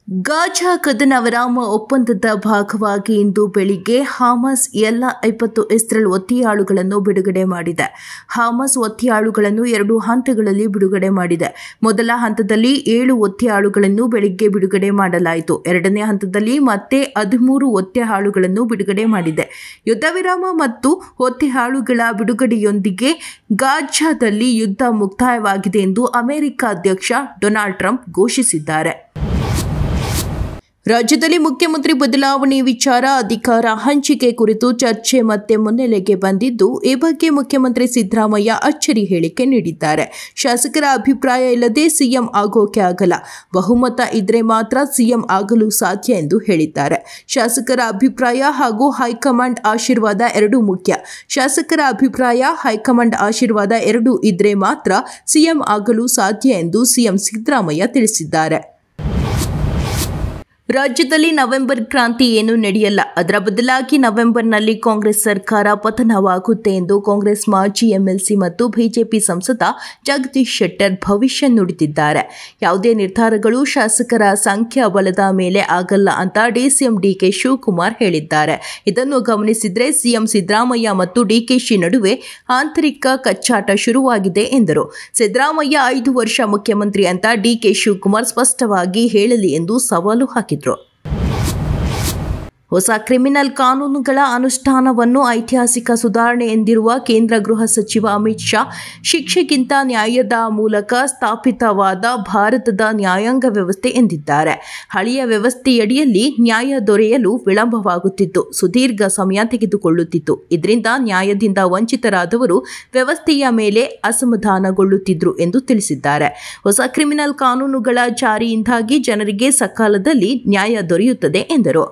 Gaza ಕದನ ವಿರಾಮ ಒಪ್ಪಂದದ ಭಾಗವಾಗಿ ಇಂದು ಬೆಳಿಗ್ಗೆ ಹಮಾಸ್ ಎಲ್ಲ 50 ಇಸ್ರೇಲ್ ಒತ್ತೆಯಾಳುಗಳನ್ನು ಬಿಡುಗಡೆ ಮಾಡಿದೆ. ಹಮಾಸ್ ಒತ್ತೆಯಾಳುಗಳನ್ನು 2 ಹಂತಗಳಲ್ಲಿ ಬಿಡುಗಡೆ ಮಾಡಿದೆ. ಮೊದಲ ಹಂತದಲ್ಲಿ 7 ಒತ್ತೆಯಾಳುಗಳನ್ನು ಬೆಳಿಗ್ಗೆ ಬಿಡುಗಡೆ ಮಾಡಲಾಯಿತು. ಎರಡನೇ ಹಂತದಲ್ಲಿ ಮತ್ತೆ 13 ಒತ್ತೆಯಾಳುಗಳನ್ನು ಬಿಡುಗಡೆ ಮಾಡಿದೆ. ಯುದ್ಧ ವಿರಾಮ ಮತ್ತು ಒತ್ತೆಯಾಳುಗಳ ಬಿಡುಗಡೆಯೊಂದಿಗೆ ಗಾಜಾದಲ್ಲಿ ಯುದ್ಧ ಮುಕ್ತಾಯವಾಗಿದೆ ಎಂದು ಅಮೆರಿಕ ಅಧ್ಯಕ್ಷ ಡೊನಾಲ್ಡ್ ಟ್ರಂಪ್ ಘೋಷಿಸಿದ್ದಾರೆ. ರಾಜ್ಯದಲ್ಲಿ ಮುಖ್ಯಮಂತ್ರಿ ಬದಲಾವಣೆ ವಿಚಾರ ಅಧಿಕಾರ ಹಂಚಿಕೆ ಕುರಿತು ಚರ್ಚೆ ಮತ್ತೆ ಮುನ್ನೆಲೆಗೆ ಬಂದಿದ್ದು, ಈ ಬಗ್ಗೆ ಮುಖ್ಯಮಂತ್ರಿ ಸಿದ್ದರಾಮಯ್ಯ ಅಚ್ಚರಿ ಹೇಳಿಕೆ ನೀಡಿದ್ದಾರೆ. ಶಾಸಕರ ಅಭಿಪ್ರಾಯ ಇಲ್ಲದೆ ಸಿಎಂ ಆಗೋಕೆ ಆಗಲ್ಲ, ಬಹುಮತ ಇದ್ರೆ ಮಾತ್ರ ಸಿಎಂ ಆಗಲು ಸಾಧ್ಯ ಎಂದು ಹೇಳಿದ್ದಾರೆ. ಶಾಸಕರ ಅಭಿಪ್ರಾಯ ಹಾಗೂ ಹೈಕಮಾಂಡ್ ಆಶೀರ್ವಾದ ಎರಡೂ ಮುಖ್ಯ. ಶಾಸಕರ ಅಭಿಪ್ರಾಯ, ಹೈಕಮಾಂಡ್ ಆಶೀರ್ವಾದ ಎರಡೂ ಇದ್ರೆ ಮಾತ್ರ ಸಿಎಂ ಆಗಲು ಸಾಧ್ಯ ಎಂದು ಸಿಎಂ ಸಿದ್ದರಾಮಯ್ಯ ತಿಳಿಸಿದ್ದಾರೆ. ರಾಜ್ಯದಲ್ಲಿ ನವೆಂಬರ್ ಕ್ರಾಂತಿ ಏನೂ ನಡೆಯಲ್ಲ, ಅದರ ಬದಲಾಗಿ ನವೆಂಬರ್ನಲ್ಲಿ ಕಾಂಗ್ರೆಸ್ ಸರ್ಕಾರ ಪತನವಾಗುತ್ತೆ ಎಂದು ಕಾಂಗ್ರೆಸ್ ಮಾಜಿ ಎಂಎಲ್ಸಿ ಮತ್ತು ಬಿಜೆಪಿ ಸಂಸದ ಜಗದೀಶ್ ಶೆಟ್ಟರ್ ಭವಿಷ್ಯ ನುಡಿದಿದ್ದಾರೆ. ಯಾವುದೇ ನಿರ್ಧಾರಗಳು ಶಾಸಕರ ಸಂಖ್ಯಾಬಲದ ಮೇಲೆ ಆಗಲ್ಲ ಅಂತ ಡಿಸಿಎಂ ಡಿಕೆ ಶಿವಕುಮಾರ್ ಹೇಳಿದ್ದಾರೆ. ಇದನ್ನು ಗಮನಿಸಿದ್ರೆ ಸಿಎಂ ಸಿದ್ದರಾಮಯ್ಯ ಮತ್ತು ಡಿಕೆಶಿ ನಡುವೆ ಆಂತರಿಕ ಕಚ್ಚಾಟ ಶುರುವಾಗಿದೆ ಎಂದರು. ಸಿದ್ದರಾಮಯ್ಯ 5 ವರ್ಷ ಮುಖ್ಯಮಂತ್ರಿ ಅಂತ ಡಿಕೆ ಶಿವಕುಮಾರ್ ಸ್ಪಷ್ಟವಾಗಿ ಹೇಳಲಿ ಎಂದು ಸವಾಲು ಹಾಕಿದರು. ಹೊಸ ಕ್ರಿಮಿನಲ್ ಕಾನೂನುಗಳ ಅನುಷ್ಠಾನವನ್ನು ಐತಿಹಾಸಿಕ ಸುಧಾರಣೆ ಎಂದಿರುವ ಕೇಂದ್ರ ಗೃಹ ಸಚಿವ ಅಮಿತ್ ಶಾ, ಶಿಕ್ಷೆಗಿಂತ ನ್ಯಾಯದ ಮೂಲಕ ಸ್ಥಾಪಿತವಾದ ಭಾರತದ ನ್ಯಾಯಾಂಗ ವ್ಯವಸ್ಥೆ ಎಂದಿದ್ದಾರೆ. ಹಳೆಯ ವ್ಯವಸ್ಥೆಯಡಿಯಲ್ಲಿ ನ್ಯಾಯ ದೊರೆಯಲು ವಿಳಂಬವಾಗುತ್ತಿತ್ತು, ಸುದೀರ್ಘ ಸಮಯ ತೆಗೆದುಕೊಳ್ಳುತ್ತಿತ್ತು. ಇದರಿಂದ ನ್ಯಾಯದಿಂದ ವಂಚಿತರಾದವರು ವ್ಯವಸ್ಥೆಯ ಮೇಲೆ ಅಸಮಾಧಾನಗೊಳ್ಳುತ್ತಿದ್ರು ಎಂದು ತಿಳಿಸಿದ್ದಾರೆ. ಹೊಸ ಕ್ರಿಮಿನಲ್ ಕಾನೂನುಗಳ ಜಾರಿಯಿಂದಾಗಿ ಜನರಿಗೆ ಸಕಾಲದಲ್ಲಿ ನ್ಯಾಯ ದೊರೆಯುತ್ತದೆ ಎಂದರು.